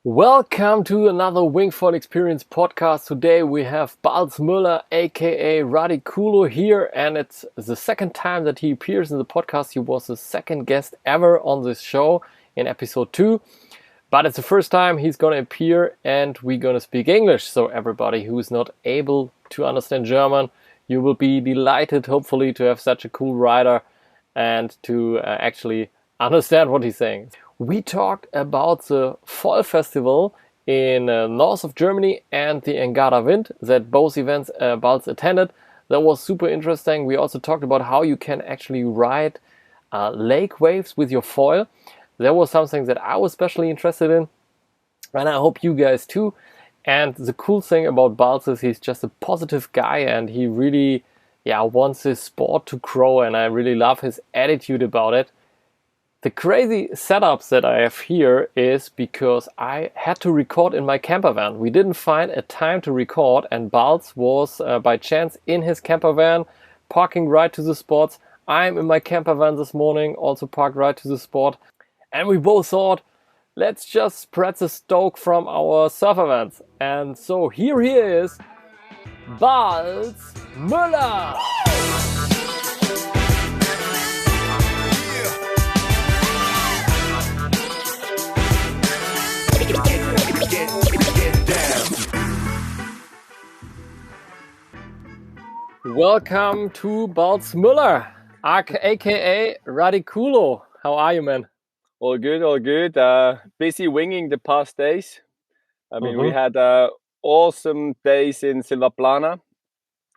Welcome to another Wingfoil Experience podcast. Today we have Balz Müller, aka Radiculo, here, and it's the second time that he appears in the podcast. He was the second guest ever on this show in episode 2, but it's the first time he's going to appear, and we're going to speak English. So everybody who is not able to understand German, you will be delighted, hopefully, to have such a cool writer and to actually understand what he's saying. We talked about the Foilvestival in north of Germany and the Engadawind, that both events Balz attended. That was super interesting. We also talked about how you can actually ride lake waves with your foil. That was something that I was especially interested in, and I hope you guys too. And the cool thing about Balz is he's just a positive guy, and he really wants his sport to grow, and I really love his attitude about it. The crazy setups that I have here is because I had to record in my camper van. We didn't find a time to record, and Balz was by chance in his camper van, parking right to the spots. I'm in my camper van this morning, also parked right to the spot. And we both thought, let's just spread the stoke from our surfer vans. And so here he is, Balz Müller! Welcome to Balz Müller, aka Radiculo. How are you, man? All good, all good. Busy winging the past days. I mean, we had awesome days in Silvaplana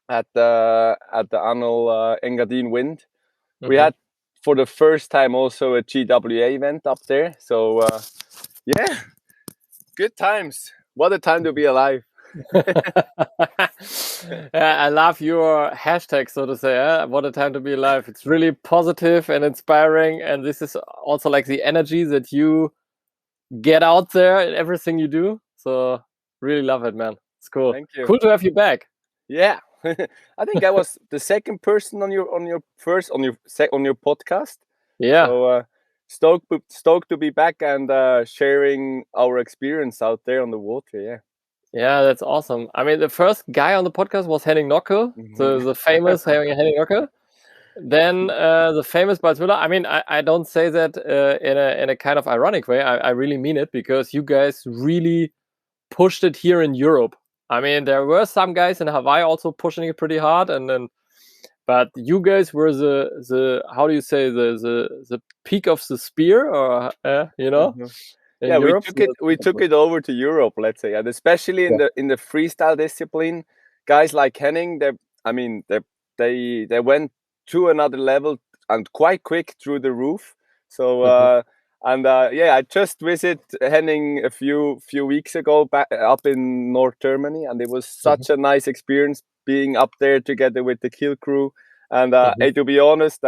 at the annual Engadawind. We had for the first time also a GWA event up there. So yeah, good times. What a time to be alive. I love your hashtag, so to say. What a time to be alive. It's really positive and inspiring, and this is also like the energy that you get out there in everything you do. So really love it, man. It's cool. Thank you. Cool to have you back. Yeah. I think I was the second person on your podcast. Yeah. So stoked to be back and sharing our experience out there on the water. Yeah. Yeah, that's awesome. I mean, the first guy on the podcast was Henning Nocke, the famous Henning Nocke. Then the famous Balz Müller. I mean, I don't say that in a kind of ironic way. I really mean it, because you guys really pushed it here in Europe. I mean, there were some guys in Hawaii also pushing it pretty hard, but you guys were the how do you say, the peak of the spear, or you know? Yeah, Europe, we took it over to Europe, let's say, and especially in the freestyle discipline, guys like Henning, they went to another level and quite quick through the roof. So I just visited Henning a few weeks ago back up in North Germany, and it was such a nice experience being up there together with the kill crew. And hey, to be honest,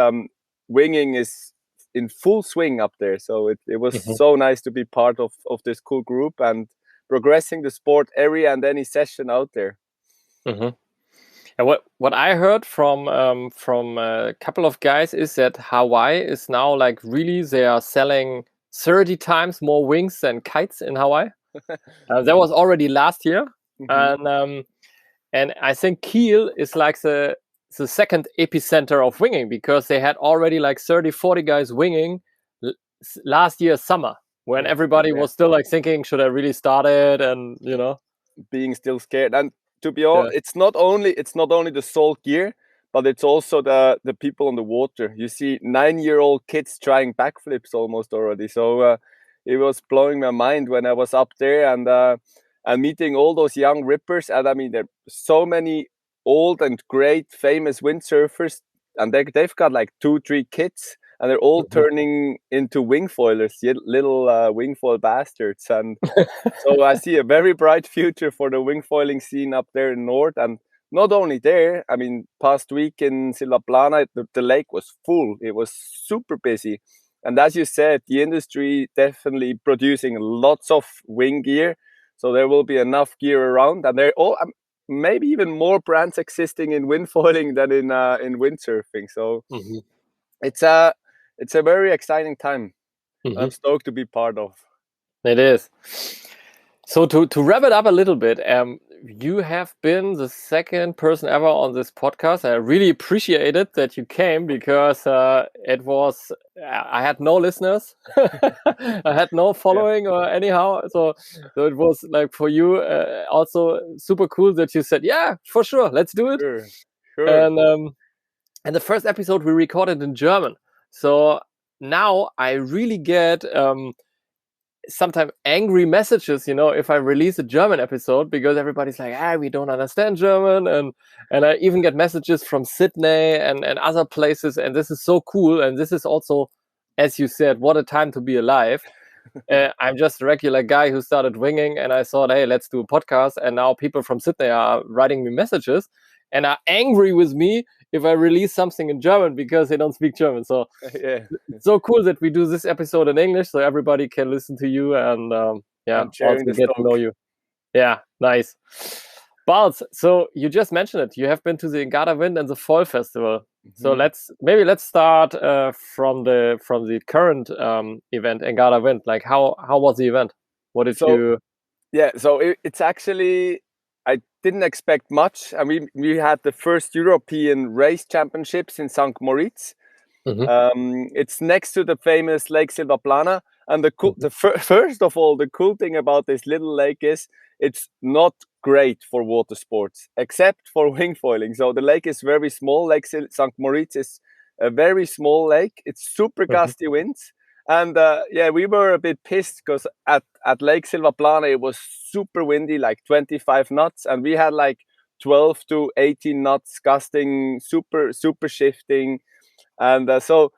winging is in full swing up there, so it was so nice to be part of this cool group and progressing the sport every and any session out there. And what I heard from a couple of guys is that Hawaii is now like really, they are selling 30 times more wings than kites in Hawaii. That was already last year, and I think Kiel is like the second epicenter of winging, because they had already like 30-40 guys winging last year summer, when everybody was still like thinking, should I really start it, and being still scared. And to be honest, it's not only the salt gear, but it's also the people on the water. You see 9-year-old kids trying backflips almost already. So it was blowing my mind when I was up there and meeting all those young rippers. And I mean, there are so many old and great famous windsurfers, and they've got like 2-3 kids, and they're all turning into wingfoilers, little wingfoil bastards. And so I see a very bright future for the wingfoiling scene up there in North. And not only there, I mean, past week in Silvaplana, the lake was full. It was super busy. And as you said, the industry definitely producing lots of wing gear. So there will be enough gear around, and they're all maybe even more brands existing in windfoiling than in windsurfing. So it's a very exciting time. I'm stoked to be part of. It is. So to wrap it up a little bit, you have been the second person ever on this podcast. I really appreciate it that you came, because it was, I had no listeners, I had no following or anyhow. So it was like for you also super cool that you said, yeah, for sure, let's do it. Sure. And the first episode we recorded in German. So now I really get sometimes angry messages, if I release a German episode, because everybody's like, we don't understand German, and I even get messages from Sydney and other places, and this is so cool. And this is also, as you said, what a time to be alive. I'm just a regular guy who started winging, and I thought, hey, let's do a podcast. And now people from Sydney are writing me messages and are angry with me if I release something in German because they don't speak German. So Yeah, it's so cool that we do this episode in English so everybody can listen to you and and also sharing the get to know stoke. you. Yeah, nice. Balz, so you just mentioned it. You have been to the Engadawind and the Foilvestival. So let's start from the current event, Engadawind. Like how was the event? What did you? Yeah, so it's actually, I didn't expect much. I mean, we had the first European race championships in St. Moritz. It's next to the famous Lake Silvaplana. And first of all, the cool thing about this little lake is it's not great for water sports, except for wingfoiling. So the lake is very small. Lake St. Moritz is a very small lake. It's super gusty winds. And we were a bit pissed because at Lake Silvaplana, it was super windy, like 25 knots. And we had like 12 to 18 knots gusting, super shifting. And so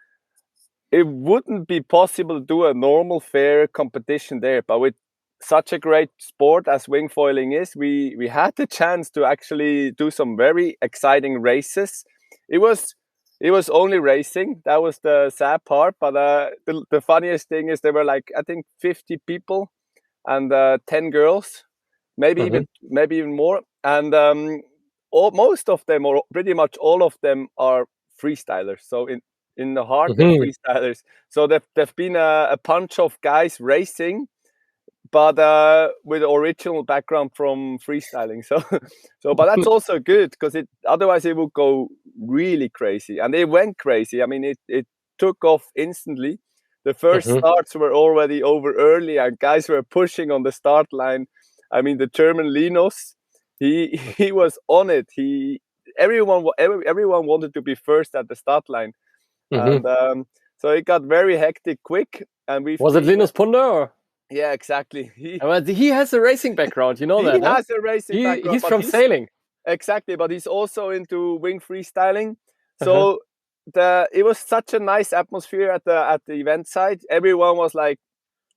it wouldn't be possible to do a normal fair competition there. But with such a great sport as wingfoiling is, we had the chance to actually do some very exciting races. It was only racing. That was the sad part. But the funniest thing is there were like, I think 50 people and 10 girls, maybe even more. And most of them, or pretty much all of them, are freestylers. So in the heart, they're freestylers. So they've been a bunch of guys racing, but with original background from freestyling. But that's also good, because otherwise it would go really crazy. And it went crazy. I mean, it took off instantly. The first starts were already over early, and guys were pushing on the start line. I mean, the German Linus, he was on it. Everyone wanted to be first at the start line. And so it got very hectic quick. And Was it Linus Punder? Or? Yeah, exactly. He has a racing background, you know that. He has a racing background. He's from sailing. Exactly, but he's also into wing freestyling. So it was such a nice atmosphere at the event site. Everyone was like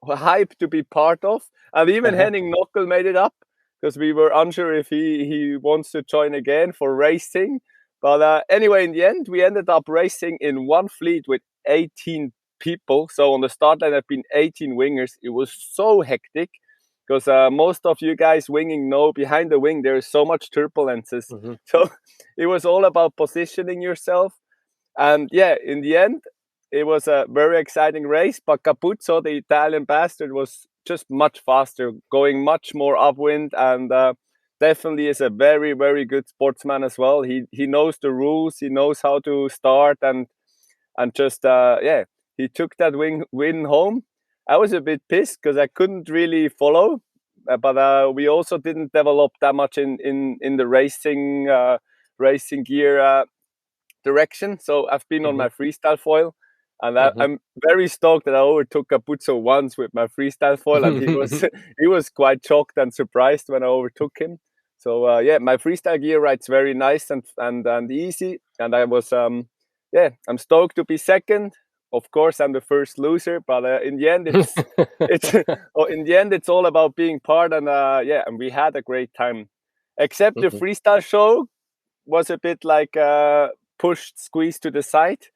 hyped to be part of. And even Henning Nockel made it up, because we were unsure if he wants to join again for racing. But anyway, in the end, we ended up racing in one fleet with 18 people. So on the start line, there have been 18 wingers. It was so hectic, because most of you guys winging know behind the wing there is so much turbulences. So it was all about positioning yourself. And yeah, in the end, it was a very exciting race. But Capuzzo, the Italian bastard, was just much faster, going much more upwind, and definitely is a very, very good sportsman as well. He knows the rules. He knows how to start, and just he took that win home. I was a bit pissed because I couldn't really follow, but we also didn't develop that much in the racing gear direction. So I've been on my freestyle foil, and I'm very stoked that I overtook Capuzzo once with my freestyle foil, and he was quite shocked and surprised when I overtook him. So my freestyle gear rides very nice and easy, and I was I'm stoked to be second. Of course, I'm the first loser, but in the end, it's all about being part, and and we had a great time. Except the freestyle show was a bit like pushed, squeezed to the side,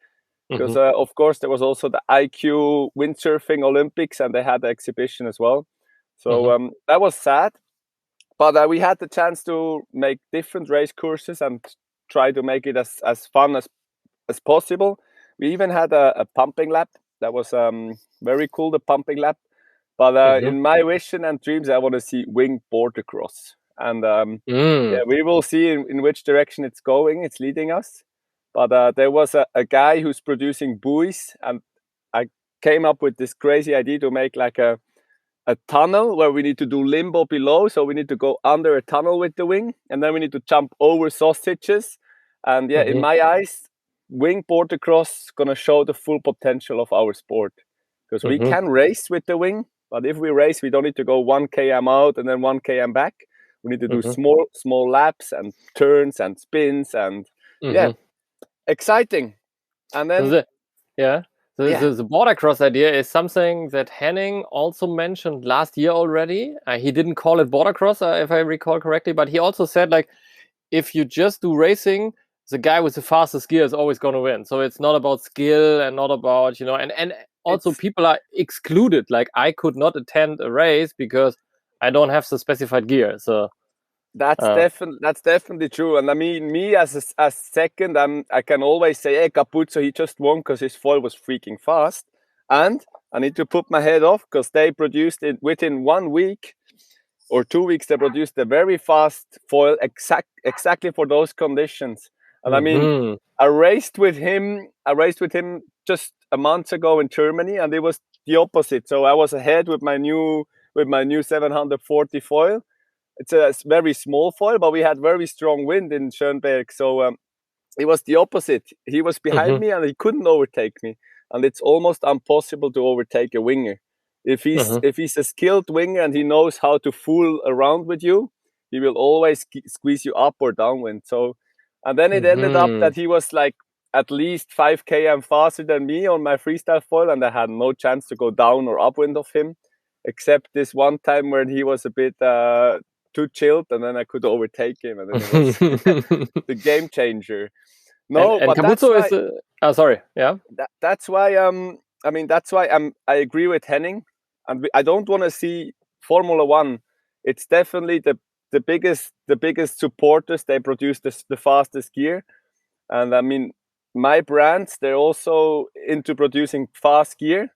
because of course there was also the IQ windsurfing Olympics, and they had the exhibition as well. So that was sad, but we had the chance to make different race courses and try to make it as fun as possible. We even had a pumping lap. That was very cool, the pumping lap. But in my vision and dreams, I want to see wing border cross. And yeah, we will see in which direction it's going, it's leading us. But there was a guy who's producing buoys, and I came up with this crazy idea to make like a tunnel where we need to do limbo below. So we need to go under a tunnel with the wing, and then we need to jump over sausages. And yeah, in my eyes, wing border cross gonna show the full potential of our sport, because we can race with the wing, but if we race, we don't need to go 1 km out and then 1 km back. We need to do small laps and turns and spins, and yeah, exciting. And then the border cross idea is something that Henning also mentioned last year already. He didn't call it border cross, if I recall correctly, but he also said, like, if you just do racing, the guy with the fastest gear is always going to win. So it's not about skill and not about, and also people are excluded. Like, I could not attend a race because I don't have the specified gear. So that's definitely true. And I mean, me as second, I can always say, hey, Capuzzo, he just won because his foil was freaking fast. And I need to put my head off because they produced it within 1 week or 2 weeks. They produced a very fast foil exactly for those conditions. And I mean, I raced with him just a month ago in Germany, and it was the opposite. So I was ahead with my new 740 foil. It's a very small foil, but we had very strong wind in Schönberg. So it was the opposite. He was behind me and he couldn't overtake me. And it's almost impossible to overtake a winger. If he's a skilled winger and he knows how to fool around with you, he will always squeeze you up or downwind. So, and then it ended up that he was like at least 5 km faster than me on my freestyle foil, and I had no chance to go down or upwind of him, except this one time when he was a bit too chilled, and then I could overtake him, and then it was the game changer. No, and but Capuzzo is sorry, yeah. That's why I mean, that's why I agree with Henning, and I don't want to see Formula One. It's definitely the biggest supporters. They produce the fastest gear, and I mean, my brands, they're also into producing fast gear.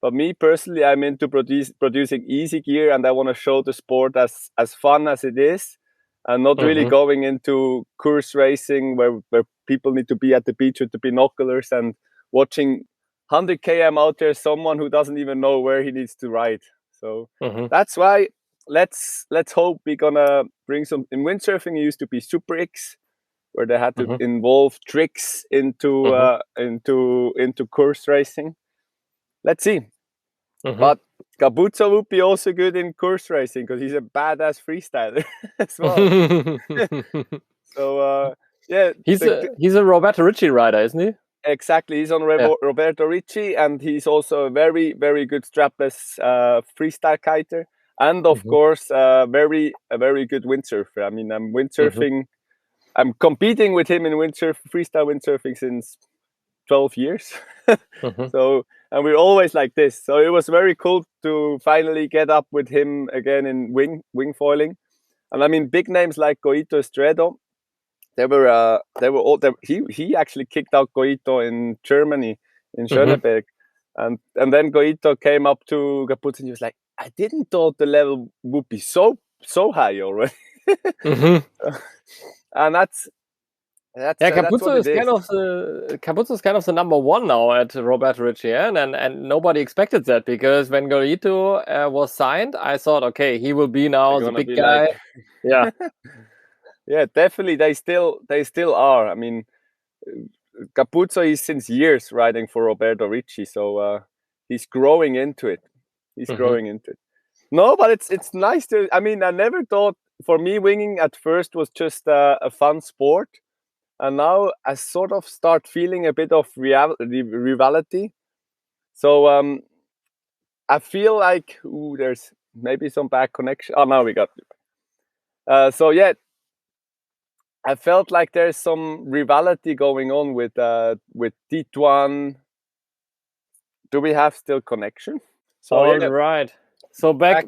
But me personally, I'm into producing easy gear, and I want to show the sport as fun as it is, and not really going into course racing where people need to be at the beach with the binoculars and watching 100 km out there someone who doesn't even know where he needs to ride. So that's why let's hope we're gonna bring some. In windsurfing, it used to be Super X, where they had to involve tricks into course racing. Let's see. But Capuzzo would be also good in course racing because he's a badass freestyler as well. So yeah, he's a Roberto Ricci rider, isn't he? Exactly, he's on Roberto Ricci, and he's also a very, very good strapless freestyle kiter, and of course a very good windsurfer. I mean, I'm windsurfing. I'm competing with him in freestyle windsurfing since 12 years. So, and we're always like this. So it was very cool to finally get up with him again in wingfoiling. And I mean, big names like Goito Estredo, they were all there. He actually kicked out Goito in Germany, in Schöneberg. And then Goito came up to Capuzzo and he was like, I didn't thought the level would be so high already. And Capuzzo is kind of the number one now at Roberto Ricci, and nobody expected that, because when Goito was signed, I thought, okay, he will be now the big guy. Like... Yeah, yeah, definitely. They still are. I mean, Capuzzo is since years riding for Roberto Ricci, so he's growing into it. No, but it's nice to. I mean, I never thought. For me, winging at first was just a fun sport. And now I sort of start feeling a bit of rivalry. So I feel like there's maybe some bad connection. Oh, now we got it. So yeah, I felt like there's some rivalry going on with Tituan. Do we have still connection? So right. So back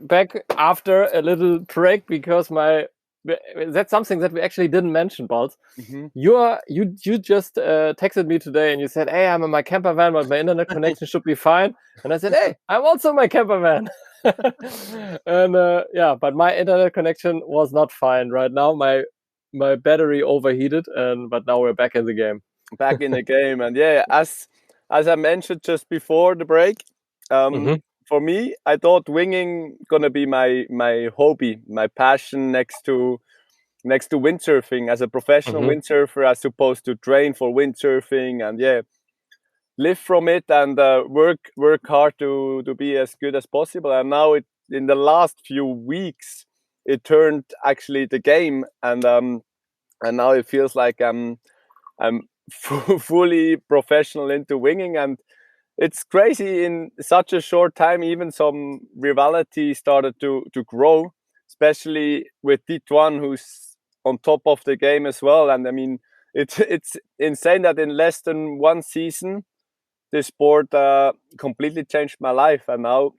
after a little break, because my that's something that we actually didn't mention, Balz. Mm-hmm. You just texted me today and you said, "Hey, I'm in my camper van, but my internet connection should be fine." And I said, "Hey, I'm also in my camper van." And yeah, but my internet connection was not fine right now. My battery overheated, but now we're back in the game. Back in the game, and yeah, as I mentioned just before the break, for me, I thought winging gonna be my hobby, my passion next to windsurfing. As a professional windsurfer, I'm supposed to train for windsurfing and yeah, live from it and work hard to be as good as possible. And now in the last few weeks, it turned actually the game, and now it feels like I'm fully professional into winging, and it's crazy in such a short time. Even some rivalry started to grow, especially with Tituan, who's on top of the game as well. And I mean, it's insane that in less than one season, this sport completely changed my life, and now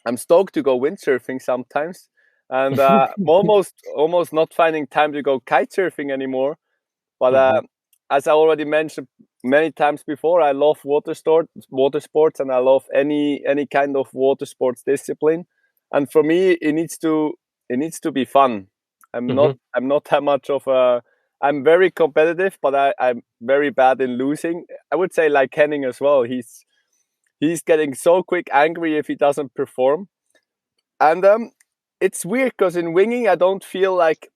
I'm stoked to go windsurfing sometimes, and almost not finding time to go kite surfing anymore. But as I already mentioned many times before, I love water sports, and I love any kind of water sports discipline. And for me, it needs to be fun. I'm not that much of a. I'm very competitive, but I'm very bad in losing. I would say like Henning as well. He's getting so quick angry if he doesn't perform, and it's weird because in winging I don't feel like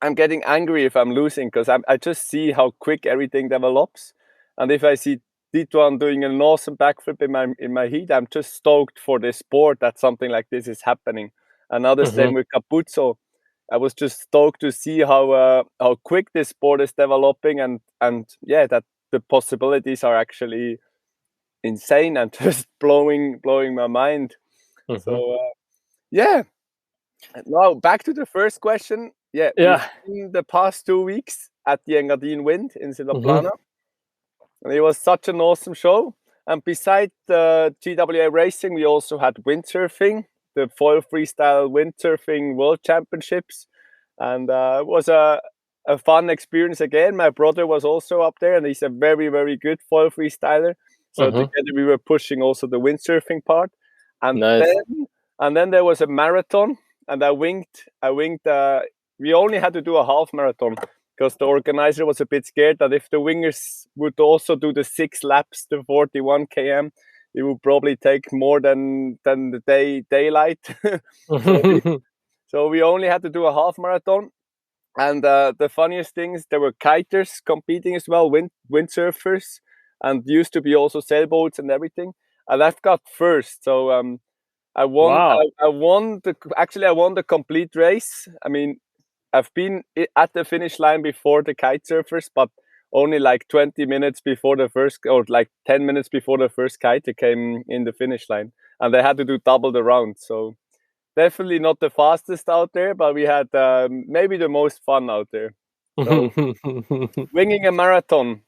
I'm getting angry if I'm losing, because I just see how quick everything develops, and if I see Tituan doing an awesome backflip in my heat, I'm just stoked for this sport that something like this is happening. And now the same with Capuzzo. I was just stoked to see how quick this sport is developing, and yeah, that the possibilities are actually insane and just blowing my mind. So yeah. Now back to the first question. Yeah, we've been the past 2 weeks at the Engadawind in Silaplana, and it was such an awesome show. And beside the GWA racing, we also had windsurfing, the foil freestyle windsurfing world championships, and it was a fun experience again. My brother was also up there, and he's a very, very good foil freestyler. So together we were pushing also the windsurfing part, and Nice. then there was a marathon, and I winged. We only had to do a half marathon because the organizer was a bit scared that if the wingers would also do the 6 laps, the 41 km, it would probably take more than the daylight. So we only had to do a half marathon. And the funniest things, there were kiters competing as well, windsurfers, and used to be also sailboats and everything. And I've got first, so I won. Wow. I won the complete race. I mean, I've been at the finish line before the kite surfers, but only like 20 minutes before the first, or like 10 minutes before the first kite came in the finish line, and they had to do double the round. So definitely not the fastest out there, but we had maybe the most fun out there. So winging a marathon,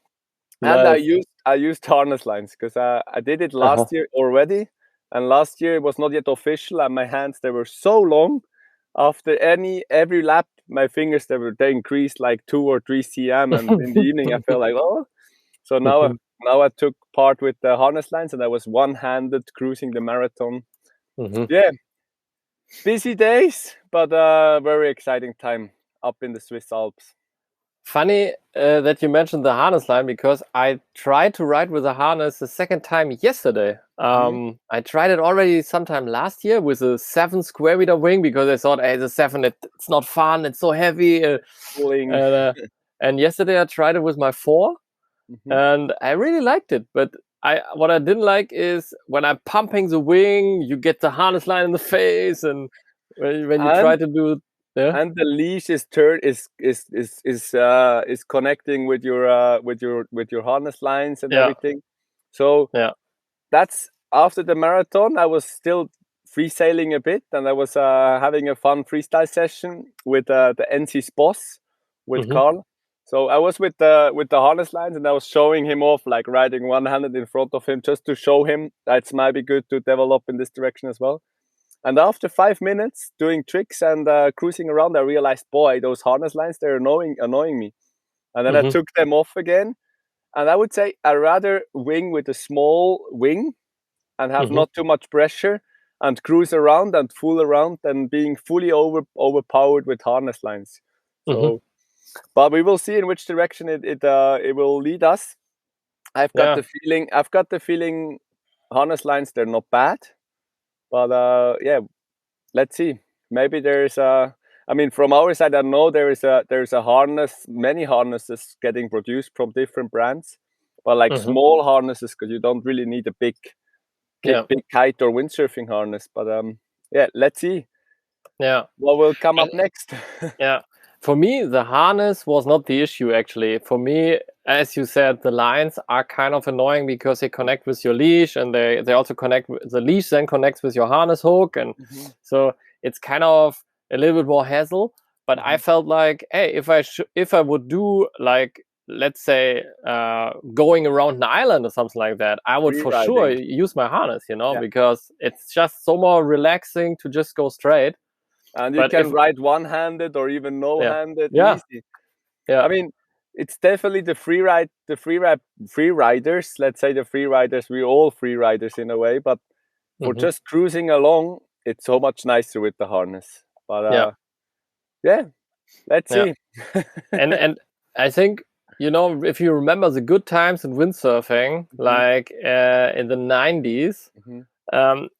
and Nice. I used harness lines because I did it last year already, and last year it was not yet official, and my hands, they were so long. After every lap, my fingers, they increased like 2 or 3 cm, and in the evening I felt like, oh. So now I took part with the harness lines, and I was one-handed cruising the marathon. Yeah, busy days, but very exciting time up in the Swiss Alps. Funny that you mentioned the harness line, because I tried to ride with a harness the second time yesterday. I tried it already sometime last year with a 7 square meter wing, because I thought, hey, the 7, it's not fun, it's so heavy. And yesterday I tried it with my 4, and I really liked it. But what I didn't like is when I'm pumping the wing, you get the harness line in the face, and when you try to do and the leash is connecting with your harness lines and everything. So that's after the marathon. I was still free sailing a bit, and I was having a fun freestyle session with the NC's boss, with Carl. So I was with the harness lines, and I was showing him off, like riding one-handed in front of him, just to show him that it might be good to develop in this direction as well. And after 5 minutes doing tricks and cruising around, I realized, boy, those harness lines, they're annoying me. And then I took them off again. And I would say I rather wing with a small wing and have not too much pressure and cruise around and fool around than being fully overpowered with harness lines. So, but we will see in which direction it will lead us. I've got the feeling harness lines, they're not bad, but yeah, let's see. Maybe there's I mean, from our side, I know there's a harness, many harnesses getting produced from different brands, but like small harnesses, because you don't really need a big kite or windsurfing harness. But yeah, let's see. Yeah, what will come up next. Yeah, for me, the harness was not the issue actually. For me, as you said, the lines are kind of annoying because they connect with your leash, and they also connect. The leash then connects with your harness hook, and so it's kind of a little bit more hassle. But I felt like, hey, if I would do like, let's say, going around an island or something like that, I would for sure use my harness, because it's just so more relaxing to just go straight. And you can ride one-handed or even no-handed easy. Yeah. I mean, it's definitely the free riders. Let's say the free riders. We're all free riders in a way, but for just cruising along, it's so much nicer with the harness. But yeah, let's see. and I think, if you remember the good times in windsurfing, like in the 90s,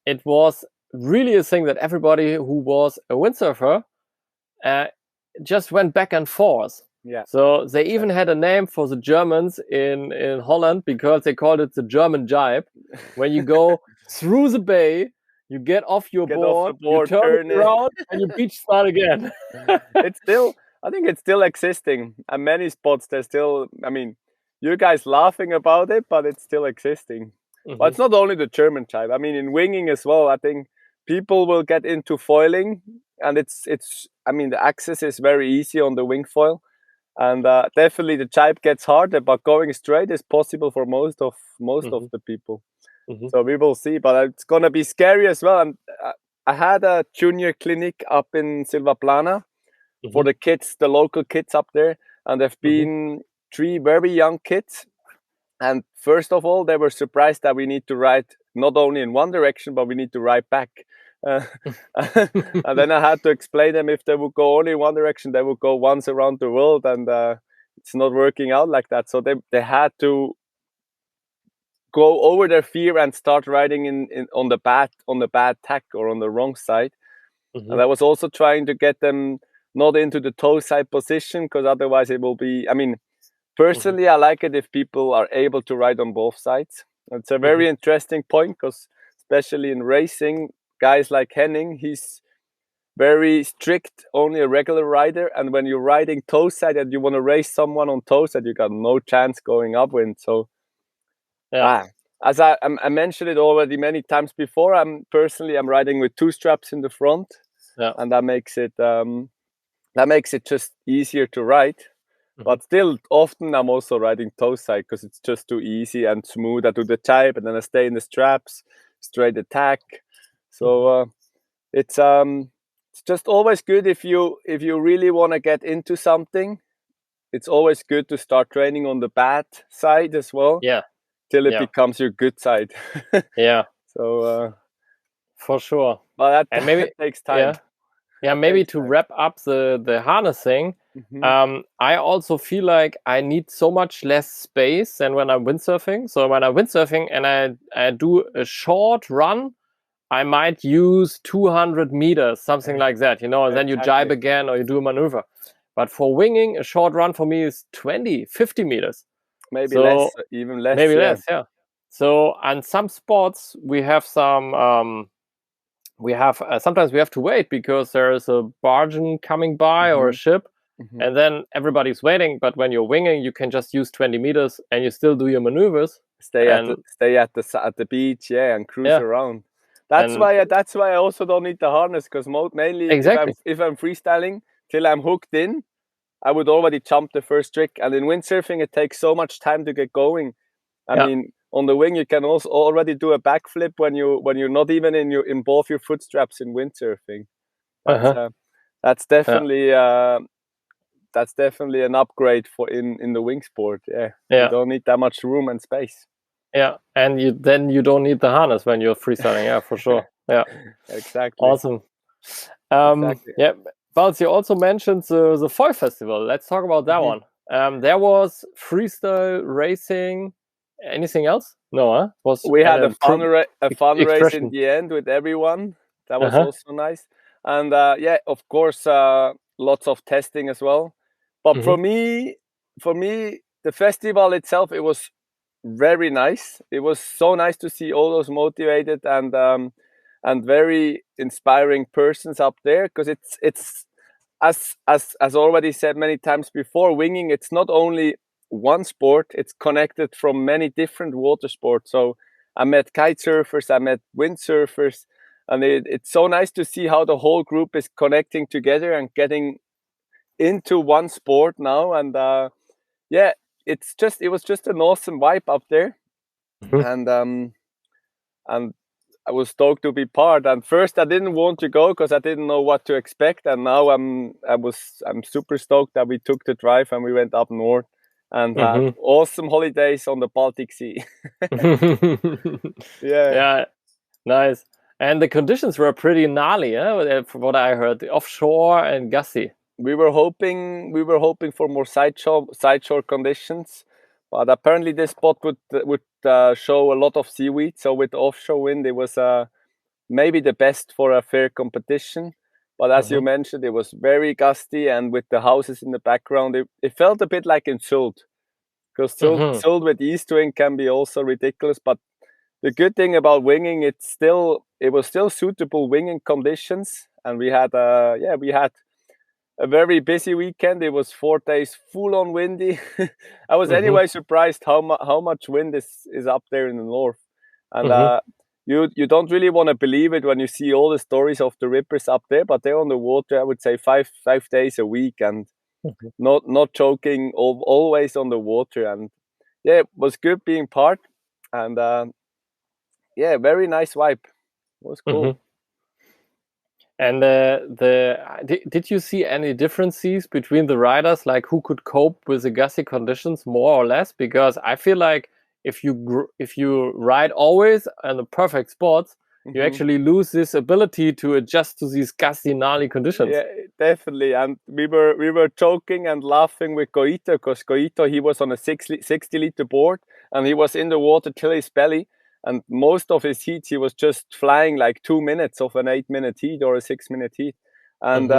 it was really a thing that everybody who was a windsurfer just went back and forth. Yeah. So they even had a name for the Germans in Holland, because they called it the German jibe. When you go through the bay, you get off your board, you turn around, and you beach start again. I think it's still existing. At many spots, there's still, I mean, you guys laughing about it, but it's still existing. But it's not only the German jibe. I mean, in winging as well, I think people will get into foiling, and I mean, the access is very easy on the Wingfoil, and definitely the jibe gets harder, but going straight is possible for most of the people. So we will see, but it's gonna be scary as well. And I had a junior clinic up in Silvaplana for the kids, the local kids up there, and there've been 3 very young kids. And first of all, they were surprised that we need to ride not only in one direction, but we need to ride back. And then I had to explain them, if they would go only in one direction, they would go once around the world, and it's not working out like that. So they had to go over their fear and start riding on the bad tack or on the wrong side. And I was also trying to get them not into the toe side position, because otherwise it will be, I mean, personally, I like it if people are able to ride on both sides. It's a very interesting point, because especially in racing, guys like Henning, he's very strict, only a regular rider. And when you're riding toe side and you want to race someone on toe side, you got no chance going upwind. So, as I mentioned it already many times before, I'm riding with 2 straps in the front, and that makes it just easier to ride. But still, often I'm also riding toe side, because it's just too easy and smooth. I do the jibe, and then I stay in the straps, straight attack. So it's just always good if you really want to get into something. It's always good to start training on the bad side as well. Yeah. Till it becomes your good side. Yeah. So for sure. But that takes time. Yeah, maybe to wrap up the harnessing, I also feel like I need so much less space than when I'm windsurfing. So when I'm windsurfing and I do a short run, I might use 200 meters, something like that, and then you jibe again or you do a maneuver. But for winging, a short run for me is 20, 50 meters. Maybe less, even less. Maybe less, yeah. So on some spots, we have some... sometimes we have to wait because there is a bargain coming by or a ship, and then everybody's waiting. But when you're winging, you can just use 20 meters and you still do your maneuvers. Stay at the beach, and cruise around. That's why I also don't need the harness, because mainly if I'm freestyling till I'm hooked in, I would already jump the first trick. And in windsurfing, it takes so much time to get going. I mean, on the wing you can also already do a backflip when you're not even in both your foot straps in windsurfing. That's definitely an upgrade for in the wing sport. Yeah, you don't need that much room and space. Yeah, and you don't need the harness when you're freestyling. Yeah, for sure. Yeah, exactly. Awesome. Exactly. Yeah, Balz, you also mentioned the Foilvestival. Let's talk about that one. There was freestyle racing. Anything else? No, huh? We had a fun race in expression. the end with everyone. That was also nice. And yeah, of course, lots of testing as well. But for me, the festival itself, it was very nice. It was so nice to see all those motivated and very inspiring persons up there, because it's as already said many times before, winging, it's not only one sport, it's connected from many different water sports. So I met kite surfers, I met windsurfers, and it's so nice to see how the whole group is connecting together and getting into one sport now. And yeah, it was just an awesome vibe up there. And I was stoked to be part. And first I didn't want to go because I didn't know what to expect, and now I'm super stoked that we took the drive and we went up north and had awesome holidays on the Baltic Sea. Yeah, nice. And the conditions were pretty gnarly, from what I heard, offshore and gusty. We were hoping for more sideshore conditions, but apparently this spot would show a lot of seaweed. So with the offshore wind, it was maybe the best for a fair competition. But as you mentioned, it was very gusty, and with the houses in the background, it felt a bit like in Sylt, because Sylt with east wind can be also ridiculous. But the good thing about winging, it was still suitable winging conditions, and we had a very busy weekend. It was 4 days full on windy. I was anyway surprised how much wind is up there in the north, and you don't really want to believe it when you see all the stories of the rippers up there, but they're on the water, I would say 5 days a week, and not joking, always on the water. And yeah, it was good being part, and yeah, very nice vibe. It was cool. And did you see any differences between the riders, like who could cope with the gusty conditions more or less? Because I feel like if you ride always in the perfect spots, you actually lose this ability to adjust to these gusty, gnarly conditions. Yeah, definitely. And we were joking and laughing with Goito, because Goito, he was on a 60-liter board, and he was in the water till his belly. And most of his heats, he was just flying like 2 minutes of an 8-minute heat or a 6-minute heat. And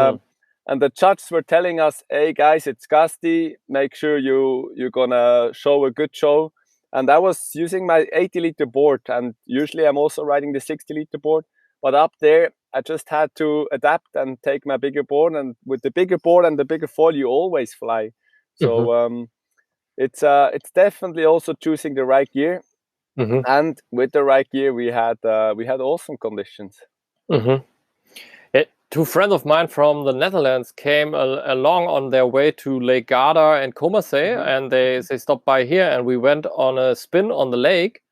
and the judges were telling us, hey guys, it's gusty. Make sure you're gonna show a good show. And I was using my 80-liter board, and usually I'm also riding the 60-liter board. But up there, I just had to adapt and take my bigger board. And with the bigger board and the bigger foil, you always fly. So it's definitely also choosing the right gear. And with the right gear, we had awesome conditions. Two friends of mine from the Netherlands came along on their way to Lake Garda and Comasay, and they stopped by here, and we went on a spin on the lake.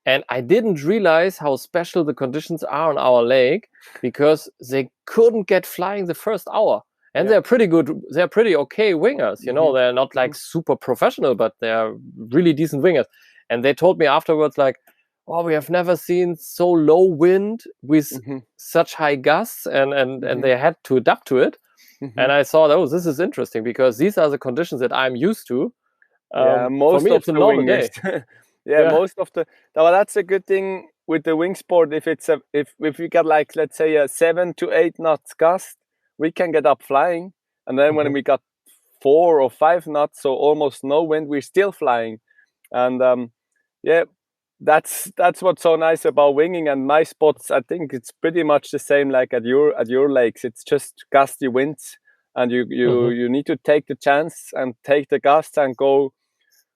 And I didn't realize how special the conditions are on our lake, because they couldn't get flying the first hour. And they're pretty good. They're pretty okay wingers. You know, they're not like super professional, but they're really decent wingers. And they told me afterwards, like, oh, we have never seen so low wind with such high gusts, and they had to adapt to it. And I thought, oh, this is interesting, because these are the conditions that I'm used to. Most for me, of it's a the normal day. Most of the. Well, that's a good thing with the wing sport. If we got, like, let's say a 7 to 8 knots gust, we can get up flying. And then when we got 4 or 5 knots, so almost no wind, we're still flying. And yeah, that's what's so nice about winging. And my spots, I think it's pretty much the same like at your lakes. It's just gusty winds, and you need to take the chance and take the gusts and go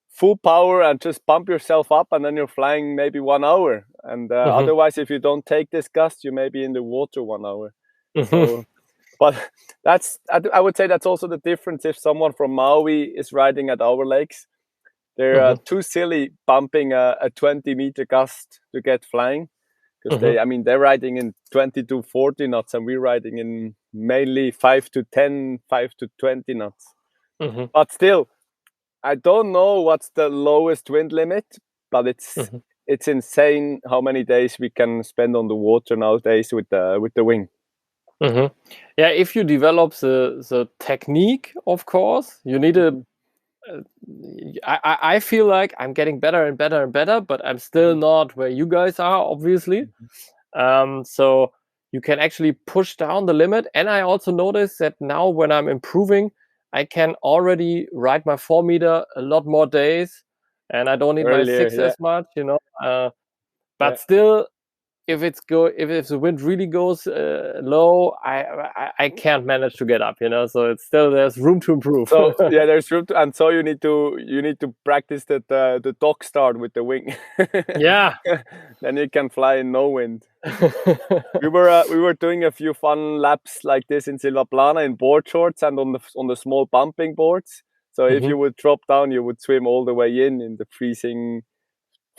full power and just pump yourself up, and then you're flying maybe 1 hour. And otherwise, if you don't take this gust, you may be in the water 1 hour. So, but I would say that's also the difference if someone from Maui is riding at our lakes. they're too silly pumping a 20-meter gust to get flying, because they're riding in 20 to 40 knots, and we're riding in mainly 5 to 10, 5 to 20 knots. But still, I don't know what's the lowest wind limit, but it's insane how many days we can spend on the water nowadays with the wing. Yeah, if you develop the technique, of course, you need a. I feel like I'm getting better and better and better, but I'm still not where you guys are, obviously. So you can actually push down the limit. And I also noticed that now when I'm improving, I can already ride my 4 meter a lot more days, and I don't need my 6 as much, but still, if the wind really goes low, I can't manage to get up, so it's still, there's room to improve. So yeah, there's room to, and so you need to practice the dock start with the wing. Yeah. Then you can fly in no wind. we were doing a few fun laps like this in Silvaplana in board shorts and on the small bumping boards. So if you would drop down, you would swim all the way in the freezing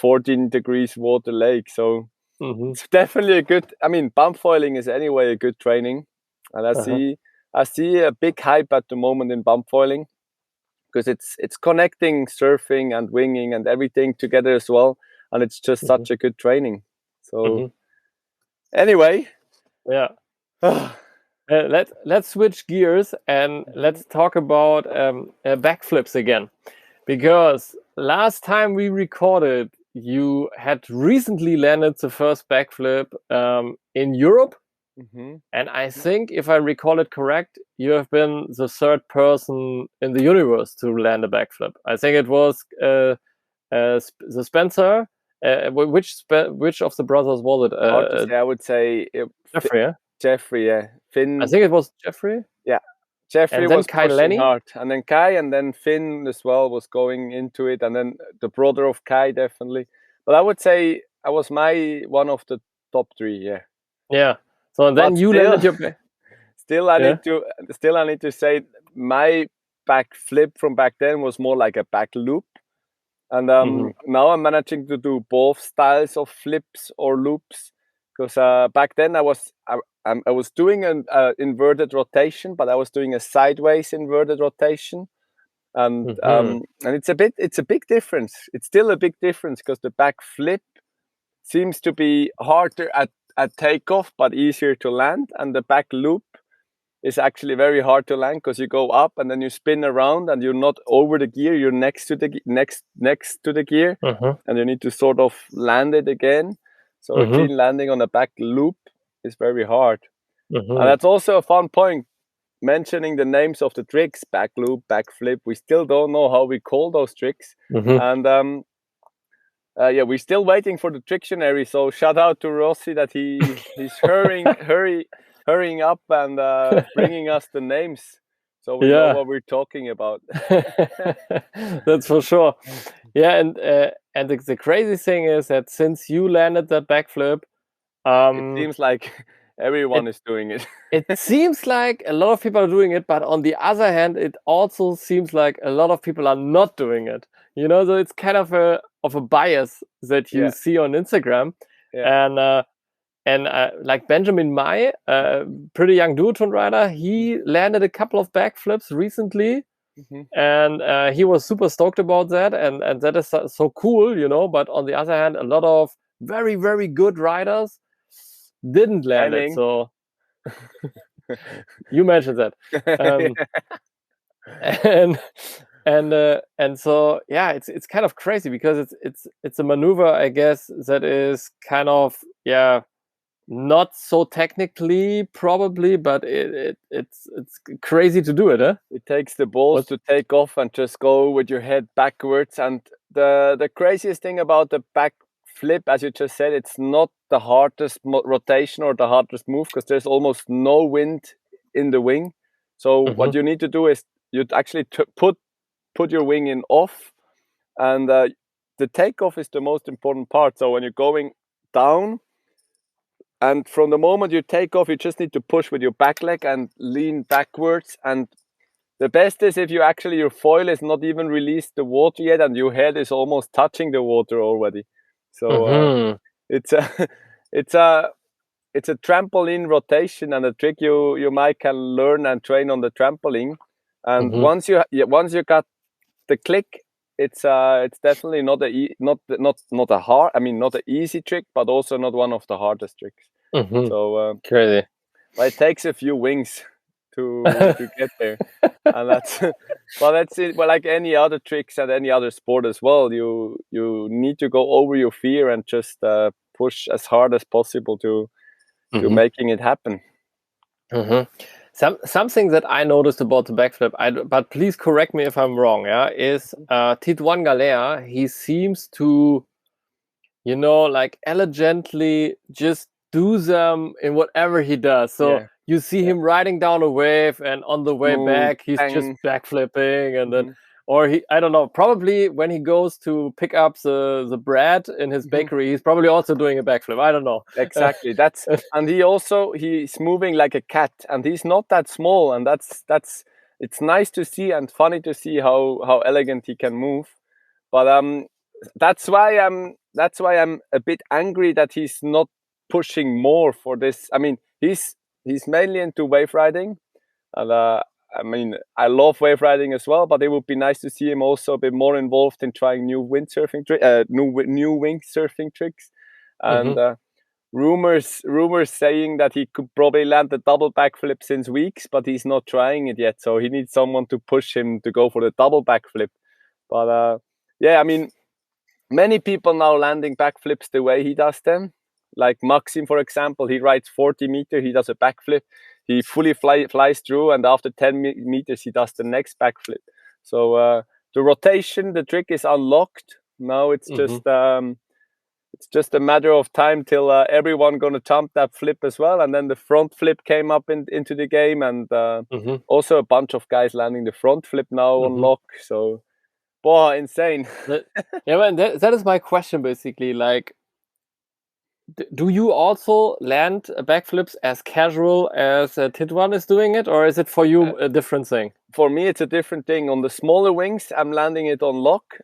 14 degrees water lake. So it's definitely a good, bump foiling is anyway a good training. And I see a big hype at the moment in bump foiling, because it's connecting surfing and winging and everything together as well. And it's just such a good training. So anyway. Yeah. Let's switch gears and let's talk about backflips again. Because last time we recorded, you had recently landed the first backflip in Europe. And I think, if I recall it correct, you have been the third person in the universe to land a backflip. I think it was the Spencer. Which of the brothers was it? Hard to say. I would say Jeffrey. Yeah? Jeffrey, yeah. Finn. I think it was Jeffrey. Yeah. Jeffrey was Kai pushing Lenny. hard, and then Kai, and then Finn as well was going into it, and then the brother of Kai, definitely. But I would say I was one of the top 3. Yeah. Yeah. So then you landed your. Still, I need to say my backflip from back then was more like a back loop, and now I'm managing to do both styles of flips or loops. Because back then I was doing an inverted rotation, but I was doing a sideways inverted rotation, and it's a big difference. It's still a big difference, because the back flip seems to be harder at takeoff but easier to land, and the back loop is actually very hard to land, because you go up and then you spin around and you're not over the gear, you're next to the gear, and you need to sort of land it again. So a clean landing on a back loop is very hard. And that's also a fun point, mentioning the names of the tricks: back loop, back flip. We still don't know how we call those tricks. And we're still waiting for the Trictionary. So shout out to Rossi that he's hurrying up and bringing us the names, so we know what we're talking about. That's for sure. Yeah, and the crazy thing is that since you landed that backflip, it seems like everyone is doing it. It seems like a lot of people are doing it, but on the other hand, it also seems like a lot of people are not doing it. So it's kind of a bias that you see on Instagram. And like Benjamin Mai, pretty young duathlon rider, he landed a couple of backflips recently, and he was super stoked about that, and that is so cool, But on the other hand, a lot of very, very good riders didn't land it. So you mentioned that, and so it's kind of crazy, because it's a maneuver, I guess, that is kind of not so technically probably, but it's crazy to do it. It takes the balls to take off and just go with your head backwards. And the craziest thing about the back flip, as you just said, it's not the hardest rotation or the hardest move, because there's almost no wind in the wing. So what you need to do is you actually put your wing in off, and the takeoff is the most important part. So when you're going down, and from the moment you take off, you just need to push with your back leg and lean backwards and The best is if your foil is not even released the water yet, and your head is almost touching the water already. So it's a it's a it's a trampoline rotation, and a trick you might can learn and train on the trampoline. And once you got the click, it's definitely not a hard. I mean, not an easy trick, but also not one of the hardest tricks. So crazy. But it takes a few wings to get there, and that's well, that's it. Well, like any other tricks and any other sport as well, you need to go over your fear and just push as hard as possible to making it happen. Something that I noticed about the backflip, but please correct me if I'm wrong, yeah, is Tituan Galea, he seems to, like elegantly just do them in whatever he does. So you see him riding down a wave, and on the way back, he's just backflipping, and then, or I don't know, probably when he goes to pick up the bread in his bakery, he's probably also doing a backflip. I don't know. Exactly. And he's moving like a cat, and he's not that small, and it's nice to see and funny to see how elegant he can move. But that's why I'm a bit angry that he's not pushing more for this. I mean, he's mainly into wave riding, and I mean, I love wave riding as well, but it would be nice to see him also a bit more involved in trying new windsurfing new windsurfing tricks. And rumors saying that he could probably land the double backflip since weeks, but he's not trying it yet. So he needs someone to push him to go for the double backflip. But yeah, I mean, many people now landing backflips the way he does them. Like Maxim, for example, he rides 40 meters, he does a backflip. He fully flies through, and after 10 meters, he does the next backflip. So the rotation, the trick is unlocked. Now it's just a matter of time till everyone gonna jump that flip as well. And then the front flip came up into the game, and also a bunch of guys landing the front flip now on lock. So, boy, insane. Yeah, man, that is my question basically. Like, do you also land backflips as casual as Tituan is doing it, or is it for you a different thing? For me, it's a different thing. On the smaller wings, I'm landing it on lock,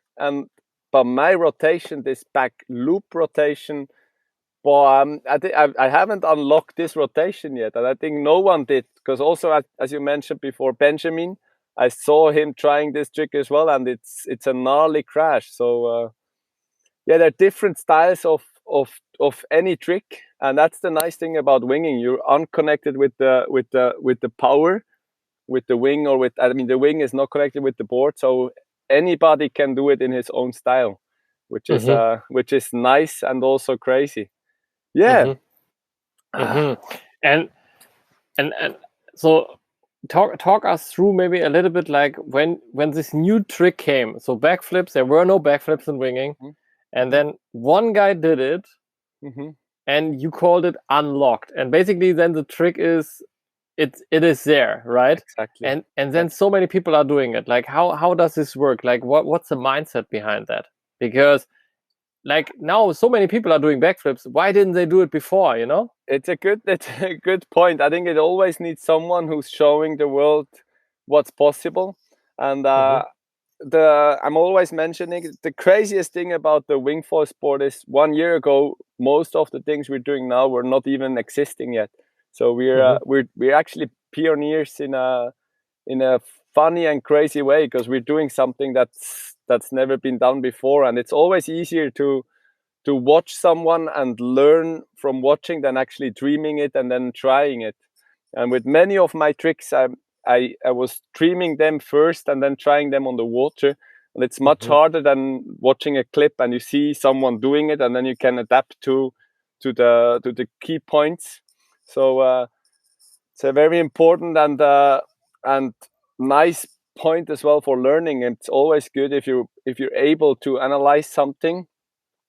but my rotation, this back loop rotation, I haven't unlocked this rotation yet, and I think no one did, because also, as you mentioned before, Benjamin, I saw him trying this trick as well, and it's a gnarly crash. So yeah, there are different styles of any trick, and that's the nice thing about winging. You're unconnected with the power, with the wing, the wing is not connected with the board, so anybody can do it in his own style, which is nice and also crazy. Yeah. And so talk us through maybe a little bit, like when this new trick came. So backflips, there were no backflips in winging. And then one guy did it, and you called it unlocked. And basically, then the trick is, it is there, right? Exactly. And then so many people are doing it. Like, how does this work? Like, what's the mindset behind that? Because, like, now so many people are doing backflips. Why didn't they do it before? It's a good point. I think it always needs someone who's showing the world what's possible, and I'm always mentioning the craziest thing about the wingfoil sport is 1 year ago, most of the things we're doing now were not even existing yet. So we're actually pioneers in a funny and crazy way, because we're doing something that's never been done before, and it's always easier to watch someone and learn from watching than actually dreaming it and then trying it. And with many of my tricks, I was dreaming them first and then trying them on the water, and it's much harder than watching a clip and you see someone doing it and then you can adapt to the key points. So it's a very important and nice point as well for learning. It's always good if you're able to analyze something,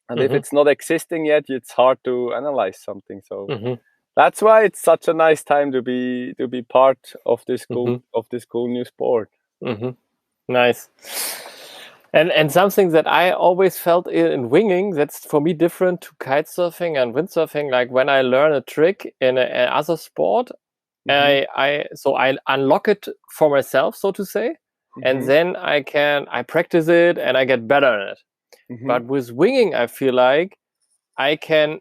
and if it's not existing yet, it's hard to analyze something. So that's why it's such a nice time to be part of this cool new sport. Nice. And something that I always felt in winging, that's for me different to kite surfing and windsurfing. Like when I learn a trick in another sport, I unlock it for myself, so to say, and then I practice it and I get better at it. But with winging, I feel like I can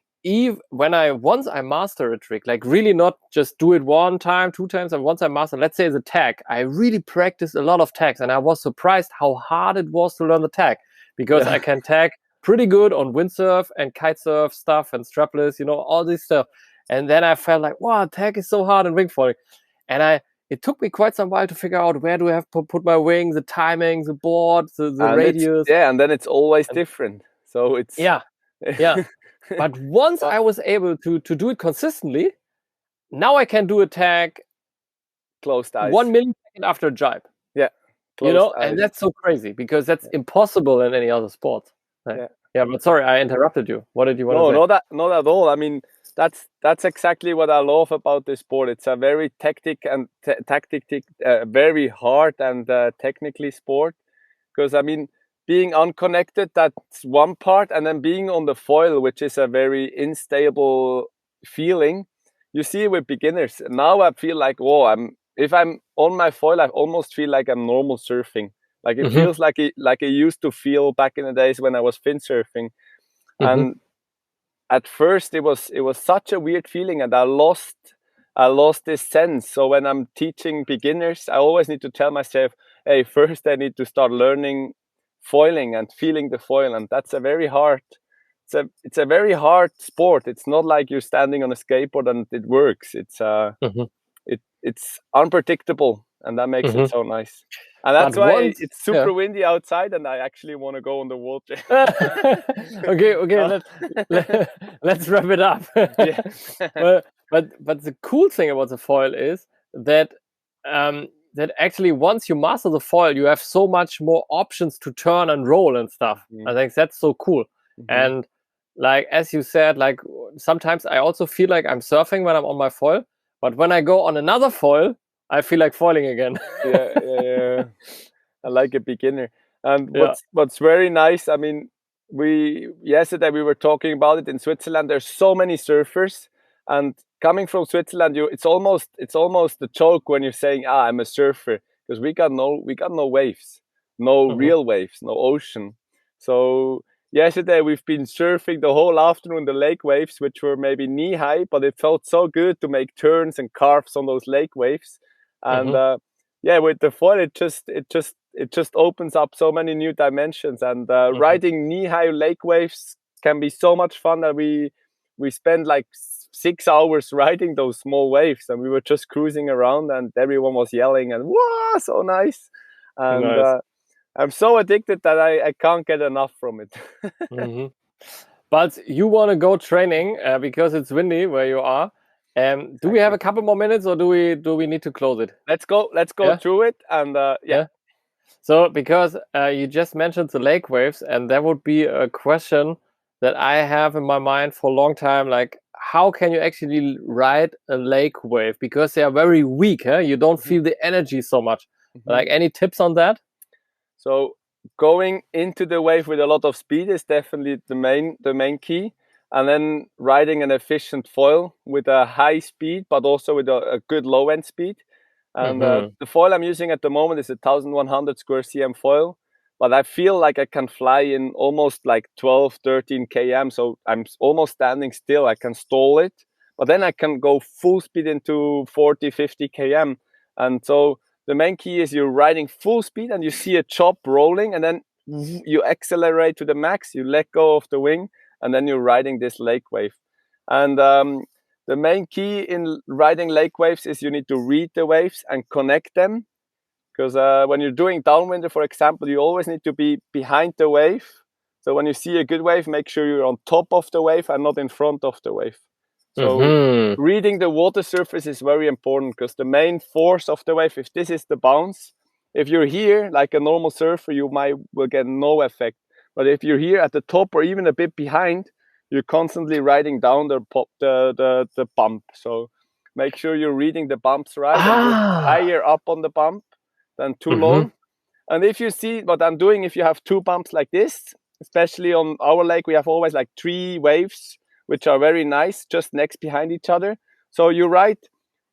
once I master a trick, like really not just do it 1 time, 2 times, and once I master, let's say the tag, I really practiced a lot of tags, and I was surprised how hard it was to learn the tag, because I can tag pretty good on windsurf and kitesurf stuff and strapless, all this stuff. And then I felt like, wow, tag is so hard in wingfoiling. And it took me quite some while to figure out where do I have to put my wing, the timing, the board, the radius. And then it's always different. So it's... Yeah. But once I was able to do it consistently, now I can do a tag closed eyes 1 millisecond after a jibe. Yeah. And that's so crazy, because that's impossible in any other sport. But sorry, I interrupted you. What did you want to say? No, not at all. I mean, that's exactly what I love about this sport. It's a very very hard and technically sport. Because I mean, being unconnected, that's one part, and then being on the foil, which is a very unstable feeling. You see it with beginners. Now I feel like, if I'm on my foil, I almost feel like I'm normal surfing. Like it feels like it used to feel back in the days when I was fin surfing. And at first it was such a weird feeling, and I lost this sense. So when I'm teaching beginners, I always need to tell myself, hey, first I need to start learning foiling and feeling the foil, and that's a very hard. It's a very hard sport. It's not like you're standing on a skateboard and it works. It's it's unpredictable, and that makes it so nice. And that's why it's super windy outside, and I actually want to go on the water. Okay. Let's wrap it up. But the cool thing about the foil is that that actually once you master the foil, you have so much more options to turn and roll and stuff. I think that's so cool. And like as you said, like sometimes I also feel like I'm surfing when I'm on my foil, but when I go on another foil, I feel like foiling again. Yeah. I like a beginner. And what's very nice, I mean, yesterday we were talking about it in Switzerland. There's so many surfers, and coming from Switzerland, it's almost a joke when you're saying, I'm a surfer, because we got no waves, no real waves, no ocean. So yesterday we've been surfing the whole afternoon the lake waves, which were maybe knee high, but it felt so good to make turns and carves on those lake waves. And with the foil, it just opens up so many new dimensions. And riding knee high lake waves can be so much fun that we spend like 6 hours riding those small waves, and we were just cruising around, and everyone was yelling, and wow, so nice. And I'm so addicted that I can't get enough from it. But you want to go training because it's windy where you are. Do we have a couple more minutes, or do we need to close it? Let's go through it. And So because you just mentioned the lake waves, and that would be a question that I have in my mind for a long time. Like, how can you actually ride a lake wave? Because they are very weak. You don't feel the energy so much. Like, any tips on that? So going into the wave with a lot of speed is definitely the main key. And then riding an efficient foil with a high speed, but also with a good low end speed. And the foil I'm using at the moment is a 1100 square cm foil, but I feel like I can fly in almost like 12, 13 km. So I'm almost standing still. I can stall it, but then I can go full speed into 40, 50 km. And so the main key is you're riding full speed and you see a chop rolling, and then you accelerate to the max, you let go of the wing, and then you're riding this lake wave. And the main key in riding lake waves is you need to read the waves and connect them. Because when you're doing downwinder, for example, you always need to be behind the wave. So when you see a good wave, make sure you're on top of the wave and not in front of the wave. So reading the water surface is very important, because the main force of the wave, if this is the bounce, if you're here like a normal surfer, you will get no effect. But if you're here at the top or even a bit behind, you're constantly riding down the bump. So make sure you're reading the bumps right, and you're higher up on the bump than too low. And if you see what I'm doing, if you have 2 bumps like this, especially on our lake, we have always like 3 waves, which are very nice, just next behind each other. So you ride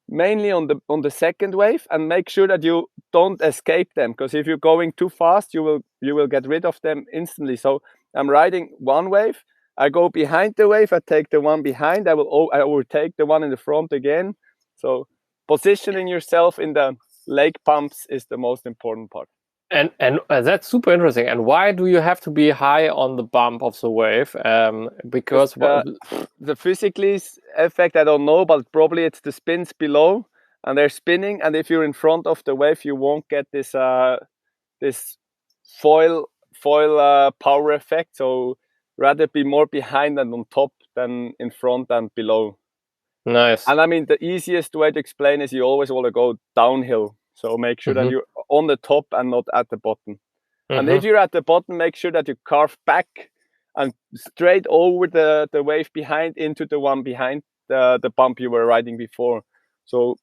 mainly on the second wave, and make sure that you don't escape them, because if you're going too fast, you will get rid of them instantly. So I'm riding one wave, I go behind the wave, I take the one behind, I will take the one in the front again. So positioning yourself in the lake pumps is the most important part. And that's super interesting. And why do you have to be high on the bump of the wave? Because the physically effect, I don't know, but probably it's the spins below, and they're spinning. And if you're in front of the wave, you won't get this this foil power effect. So rather be more behind and on top than in front and below. Nice. And I mean, the easiest way to explain is you always want to go downhill. So make sure that you're on the top and not at the bottom. And if you're at the bottom, make sure that you carve back and straight over the wave behind into the one behind the bump you were riding before. So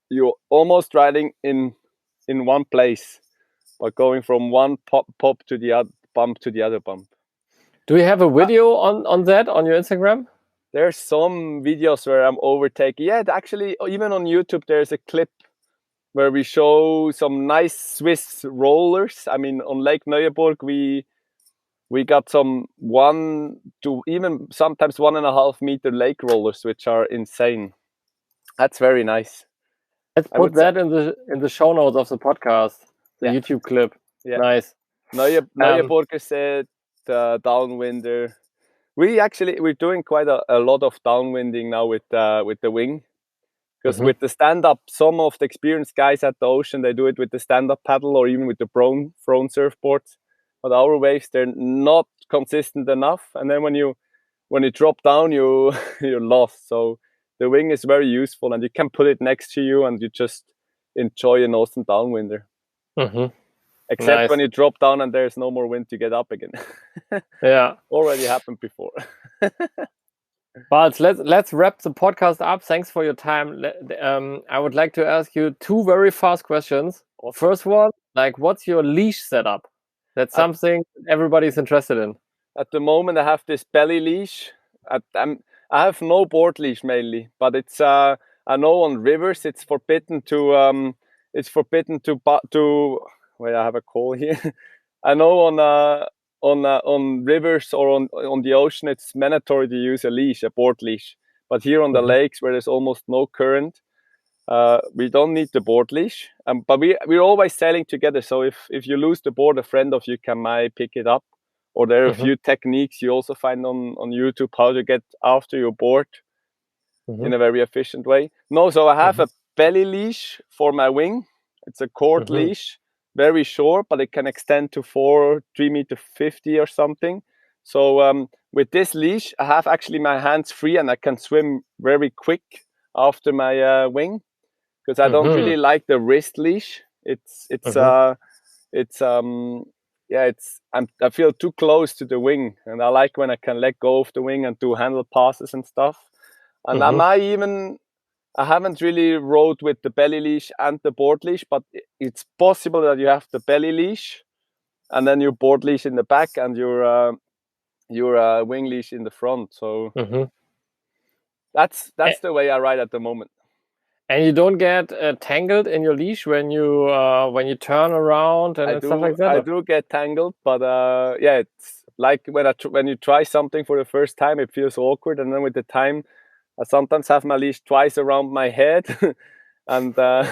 you're almost riding in one place, but going from one pop to the other bump to the other bump. Do you have a video on that on your Instagram? There's some videos where I'm overtaking. Yeah, actually, even on YouTube, there's a clip where we show some nice Swiss rollers. I mean, on Lake Neuenburg, we got some 1 to even sometimes 1.5 meter lake rollers, which are insane. That's very nice. Let's put that in the show notes of the podcast, the YouTube clip. Yeah. Nice. Neuenburger said downwinder. We're doing quite a lot of downwinding now with the wing. Because with the stand-up, some of the experienced guys at the ocean, they do it with the stand-up paddle or even with the prone surfboards. But our waves, they're not consistent enough. And then when you drop down, you're lost. So the wing is very useful, and you can put it next to you and you just enjoy an awesome downwinder. Except when you drop down and there's no more wind to get up again. Yeah. Already happened before. But let's wrap the podcast up. Thanks for your time. I would like to ask you 2 very fast questions. First one, like, what's your leash setup? That's something everybody's interested in. At the moment, I have this belly leash. I have no board leash mainly, but it's I know on rivers it's forbidden to wait, I have a call here. I know on rivers or on the ocean, it's mandatory to use a board leash. But here on the lakes, where there's almost no current, we don't need the board leash. But we're always sailing together. So if you lose the board, a friend of you might pick it up. Or there are a few techniques you also find on YouTube how to get after your board in a very efficient way. No, so I have a belly leash for my wing. It's a cord leash. Very short, but it can extend to 3.50 meters or something. So with this leash, I have actually my hands free and I can swim very quick after my wing, because I don't really like the wrist leash. I feel too close to the wing, and I like when I can let go of the wing and do handle passes and stuff. And I haven't really rode with the belly leash and the board leash, but it's possible that you have the belly leash and then your board leash in the back and your wing leash in the front. So that's the way I ride at the moment. And you don't get tangled in your leash when you turn around and stuff like that? I do get tangled, but it's like when you try something for the first time, it feels awkward, and then with the time, I sometimes have my leash twice around my head, and but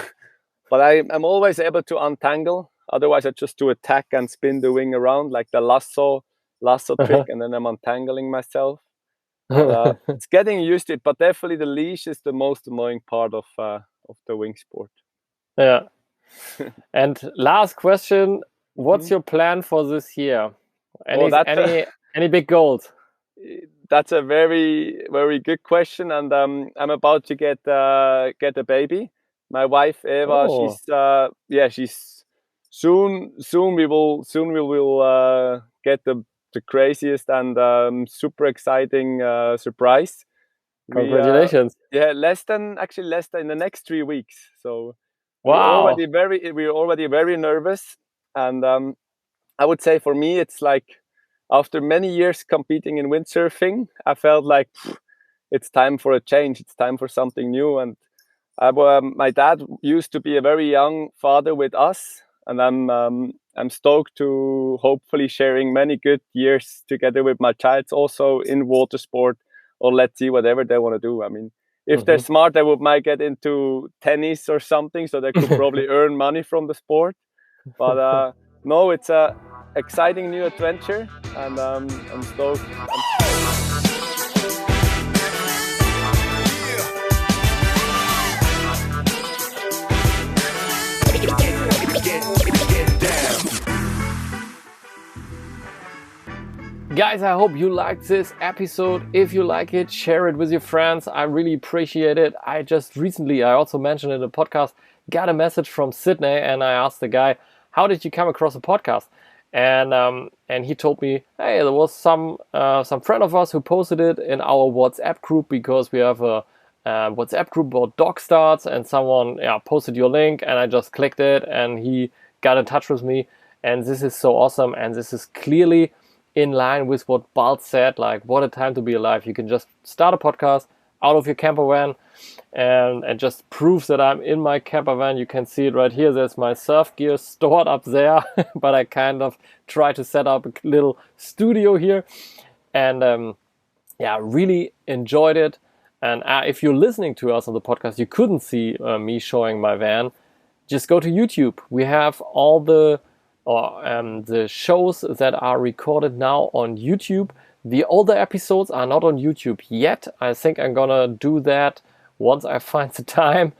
I'm always able to untangle. Otherwise, I just do a tack and spin the wing around like the lasso trick, and then I'm untangling myself. But, it's getting used to it, but definitely the leash is the most annoying part of the wing sport. Yeah. And last question: what's your plan for this year? Any big goals? That's a very, very good question, and I'm about to get a baby. My wife Eva, she's soon we will get the craziest and super exciting surprise. Congratulations! Less than in the next 3 weeks. So wow, we're already very nervous, and I would say for me it's like, after many years competing in windsurfing, I felt like it's time for a change. It's time for something new, and My dad used to be a very young father with us, and I'm stoked to hopefully sharing many good years together with my child, also in water sport, or let's see whatever they want to do. I mean, if they're smart, they might get into tennis or something, so they could probably earn money from the sport. But no, it's a exciting new adventure, and I'm stoked. Guys, I hope you liked this episode. If you like it, share it with your friends. I really appreciate it. I just recently, I also mentioned in the podcast, got a message from Sydney, and I asked the guy, how did you come across a podcast? And he told me, hey, there was some friend of us who posted it in our WhatsApp group, because we have a WhatsApp group about dog starts, and someone posted your link, and I just clicked it, and he got in touch with me. And this is so awesome, and this is clearly in line with what Balz said, like, what a time to be alive. You can just start a podcast out of your camper van, and just proves that I'm in my camper van. You can see it right here. There's my surf gear stored up there, but I kind of try to set up a little studio here, and really enjoyed it. And if you're listening to us on the podcast, you couldn't see me showing my van, just go to YouTube. We have all the shows that are recorded now on YouTube. The older episodes are not on YouTube yet. I think I'm gonna do that once I find the time,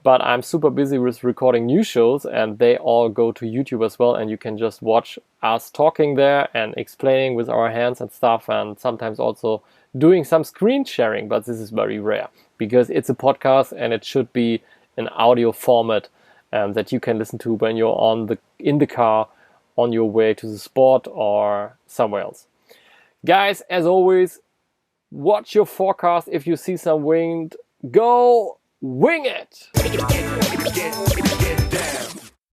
but I'm super busy with recording new shows, and they all go to YouTube as well, and you can just watch us talking there and explaining with our hands and stuff, and sometimes also doing some screen sharing, but this is very rare because it's a podcast and it should be an audio format that you can listen to when you're in the car on your way to the sport or somewhere else. Guys, as always, watch your forecast. If you see some wind, go wing it!